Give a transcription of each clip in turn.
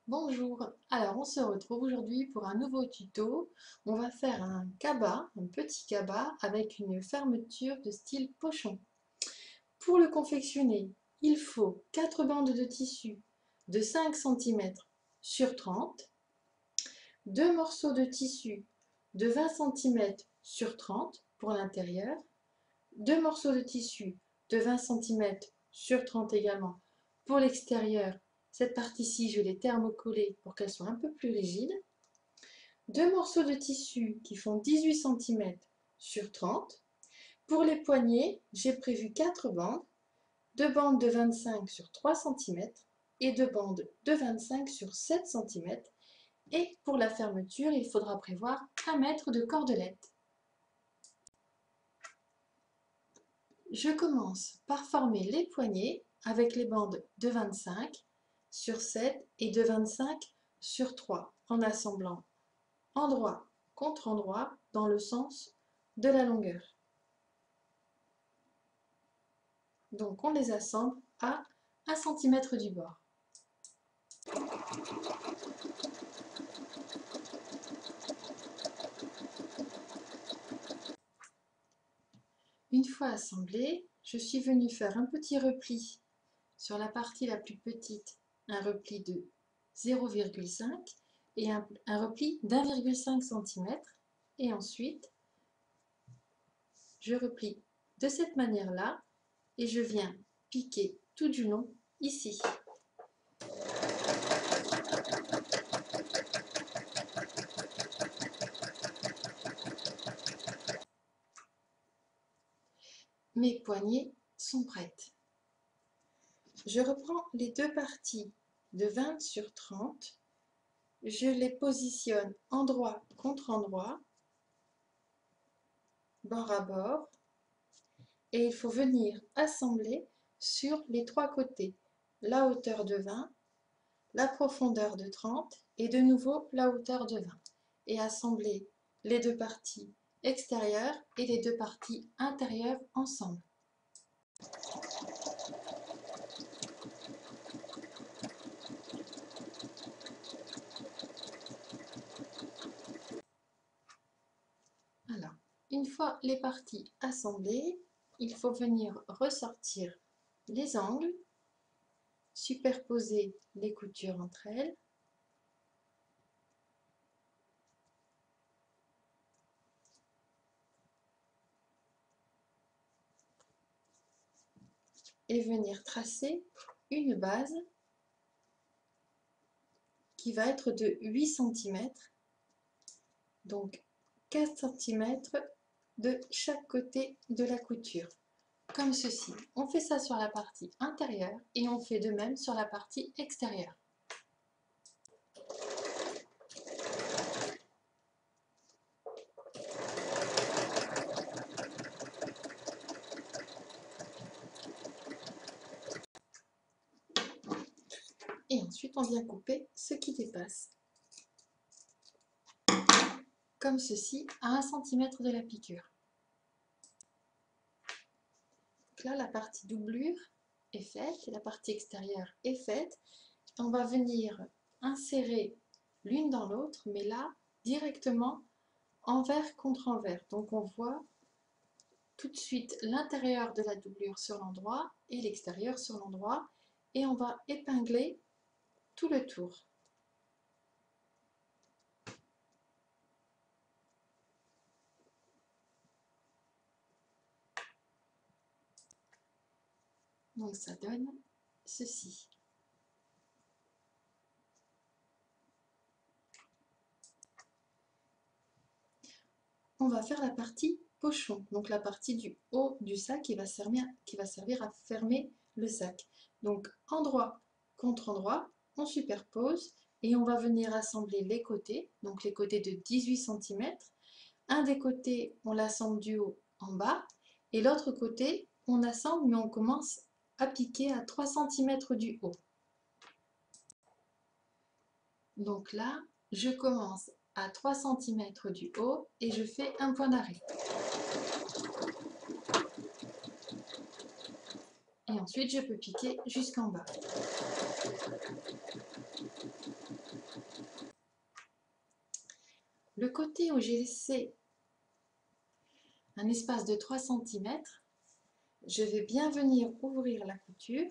Bonjour, alors on se retrouve aujourd'hui pour un nouveau tuto. On va faire un cabas, un petit cabas avec une fermeture de style pochon. Pour le confectionner, il faut 4 bandes de tissu de 5 cm sur 30, 2 morceaux de tissu de 20 cm sur 30 pour l'intérieur, 2 morceaux de tissu de 20 cm sur 30 également pour l'extérieur. Cette partie-ci, je l'ai thermocollée pour qu'elle soit un peu plus rigide. 2 morceaux de tissu qui font 18 cm sur 30. Pour les poignets, j'ai prévu 4 bandes, 2 bandes de 25 sur 3 cm et 2 bandes de 25 sur 7 cm. Et pour la fermeture, il faudra prévoir 1 mètre de cordelette. Je commence par former les poignets avec les bandes de 25 sur 7 et de 25 sur 3 en assemblant endroit contre endroit dans le sens de la longueur. Donc on les assemble à 1 cm du bord. Une fois assemblés, je suis venue faire un petit repli sur la partie la plus petite, un repli de 0,5 et un repli d'1,5 cm. Et ensuite, je replie de cette manière-là et je viens piquer tout du long ici. Mes poignées sont prêtes. Je reprends les deux parties de 20 sur 30, je les positionne endroit contre endroit, bord à bord, et il faut venir assembler sur les trois côtés, la hauteur de 20, la profondeur de 30 et de nouveau la hauteur de 20, et assembler les deux parties extérieures et les deux parties intérieures ensemble. Alors, une fois les parties assemblées, il faut venir ressortir les angles, superposer les coutures entre elles, et venir tracer une base qui va être de 8 cm, donc 4 cm de chaque côté de la couture, comme ceci. On fait ça sur la partie intérieure et on fait de même sur la partie extérieure. Et ensuite on vient couper ce qui dépasse, comme ceci, à 1 cm de la piqûre. Donc là, la partie doublure est faite et la partie extérieure est faite. On va venir insérer l'une dans l'autre, mais là, directement envers contre envers. Donc on voit tout de suite l'intérieur de la doublure sur l'endroit et l'extérieur sur l'endroit, et on va épingler tout le tour. Donc ça donne ceci. On va faire la partie pochon, donc la partie du haut du sac qui va servir à fermer le sac. Donc endroit contre endroit, on superpose et on va venir assembler les côtés, donc les côtés de 18 cm. Un des côtés, on l'assemble du haut en bas, et l'autre côté, on assemble, mais on commence à piquer à 3 cm du haut. Donc là, je commence à 3 cm du haut et je fais un point d'arrêt. Et ensuite, je peux piquer jusqu'en bas. le côté où j'ai laissé un espace de 3 cm, je vais bien venir ouvrir la couture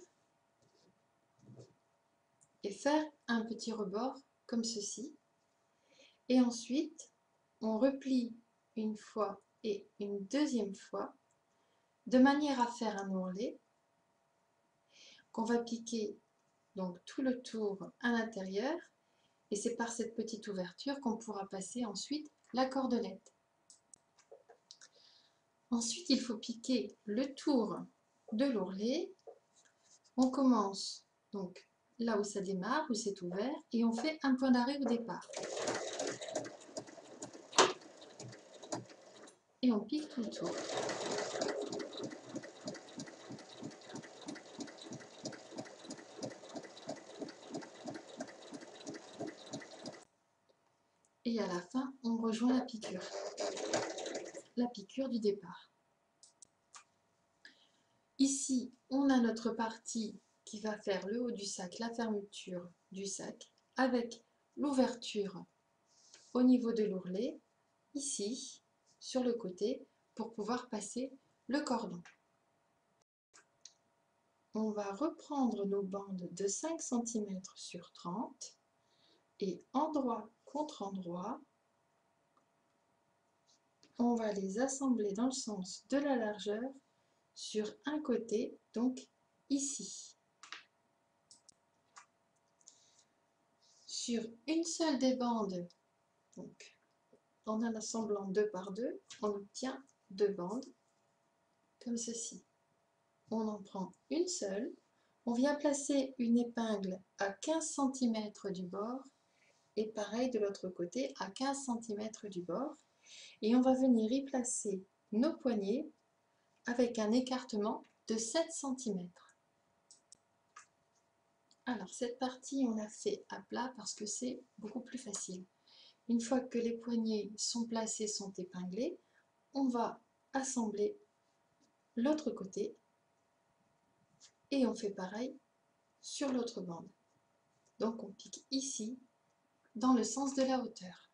et faire un petit rebord comme ceci. Et ensuite, on replie une fois et une deuxième fois, de manière à faire un ourlet qu'on va piquer donc tout le tour à l'intérieur. Et c'est par cette petite ouverture qu'on pourra passer ensuite la cordelette. Ensuite, il faut piquer le tour de l'ourlet. On commence donc là où ça démarre, où c'est ouvert, et on fait un point d'arrêt au départ. Et on pique tout le tour. Et à la fin, on rejoint la piqûre du départ. Ici, on a notre partie qui va faire le haut du sac, la fermeture du sac, avec l'ouverture au niveau de l'ourlet, ici, sur le côté, pour pouvoir passer le cordon. On va reprendre nos bandes de 5 cm sur 30 et endroit contre endroit, on va les assembler dans le sens de la largeur sur un côté, donc ici. Sur une seule des bandes, donc en en assemblant 2 par 2, on obtient 2 bandes comme ceci. On en prend une seule, on vient placer une épingle à 15 cm du bord et pareil de l'autre côté à 15 cm du bord, et on va venir y placer nos poignets avec un écartement de 7 cm. Alors cette partie on l'a fait à plat parce que c'est beaucoup plus facile. Une fois que les poignets sont placés, sont épinglés, on va assembler l'autre côté et on fait pareil sur l'autre bande. Donc on pique ici dans le sens de la hauteur.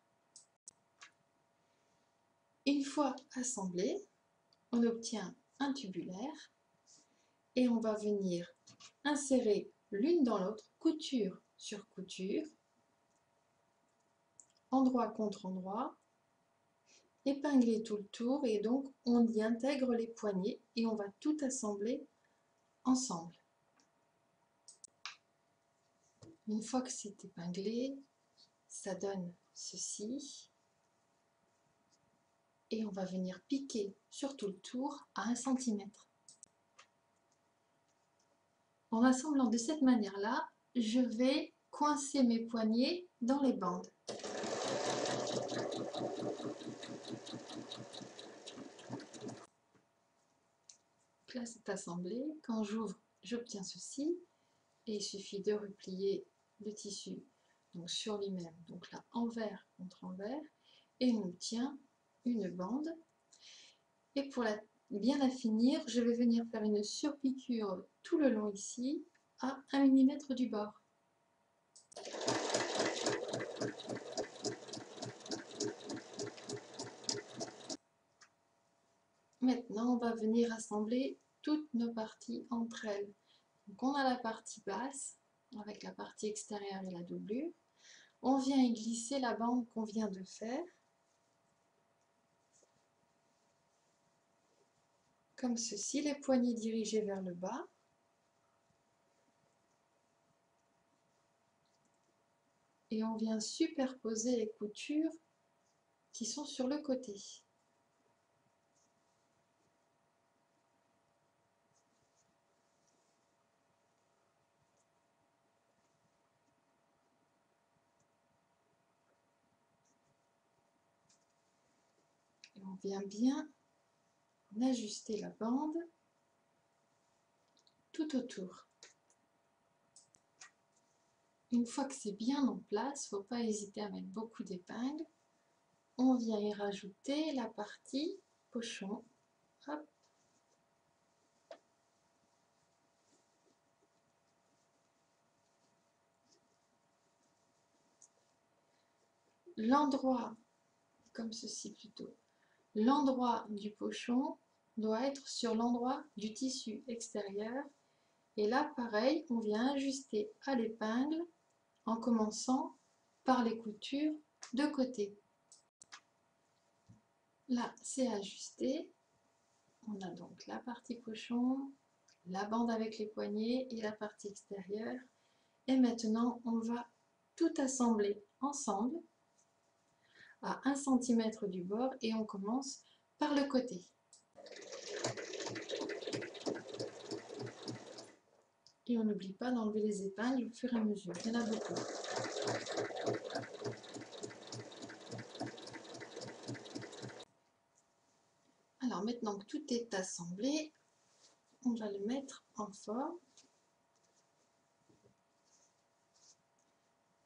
Une fois assemblé, on obtient un tubulaire et on va venir insérer l'une dans l'autre, couture sur couture, endroit contre endroit, épingler tout le tour, et donc on y intègre les poignets et on va tout assembler ensemble. Une fois que c'est épinglé, ça donne ceci. Et on va venir piquer sur tout le tour à 1 cm. En assemblant de cette manière-là, je vais coincer mes poignets dans les bandes. Là, c'est assemblé. Quand j'ouvre, j'obtiens ceci. Et il suffit de replier le tissu donc sur lui-même, donc là envers contre envers, et on obtient une bande. Et pour bien la finir, je vais venir faire une surpiqûre tout le long ici à 1 mm du bord. Maintenant, on va venir assembler toutes nos parties entre elles. Donc on a la partie basse avec la partie extérieure et la doublure. On vient y glisser la bande qu'on vient de faire, comme ceci, les poignets dirigés vers le bas. Et on vient superposer les coutures qui sont sur le côté. Et on vient bien ajuster la bande tout autour. Une fois que c'est bien en place, il ne faut pas hésiter à mettre beaucoup d'épingles. On vient y rajouter la partie pochon. Hop. L'endroit comme ceci plutôt. L'endroit du pochon doit être sur l'endroit du tissu extérieur. Et là, pareil, on vient ajuster à l'épingle en commençant par les coutures de côté. Là, c'est ajusté. On a donc la partie pochon, la bande avec les poignets et la partie extérieure. Et maintenant, on va tout assembler ensemble à 1 cm du bord et on commence par le côté. Et on n'oublie pas d'enlever les épingles au fur et à mesure, il y en a beaucoup. Alors maintenant que tout est assemblé, on va le mettre en forme.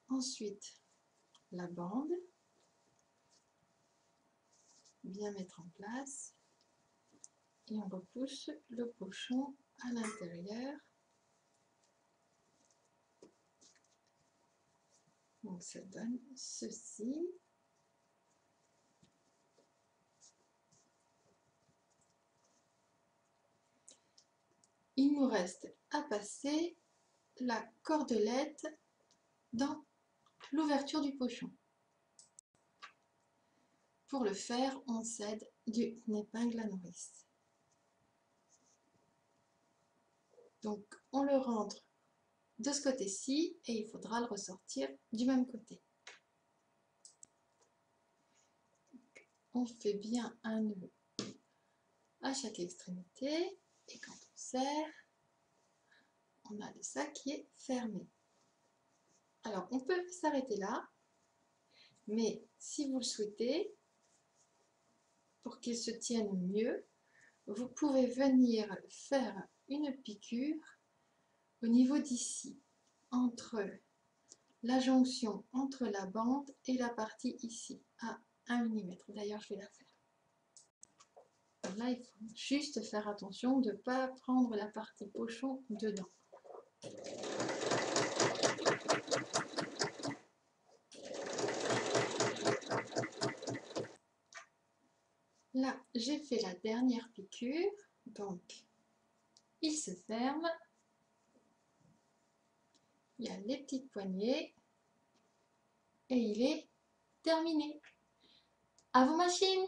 Ensuite, la bande, bien mettre en place. Et on repousse le pochon à l'intérieur. Donc ça donne ceci. Il nous reste à passer la cordelette dans l'ouverture du pochon. Pour le faire, on s'aide d'une épingle à nourrice. Donc on le rentre de ce côté-ci et il faudra le ressortir du même côté. On fait bien un nœud à chaque extrémité et quand on serre, on a le sac qui est fermé. Alors on peut s'arrêter là, mais si vous le souhaitez, pour qu'il se tienne mieux, vous pouvez venir faire une piqûre au niveau d'ici, entre la jonction entre la bande et la partie ici, à 1 mm. D'ailleurs, je vais la faire. Là, il faut juste faire attention de ne pas prendre la partie pochon dedans. Là, j'ai fait la dernière piqûre, donc il se ferme. Il y a les petites poignées et il est terminé. À vos machines!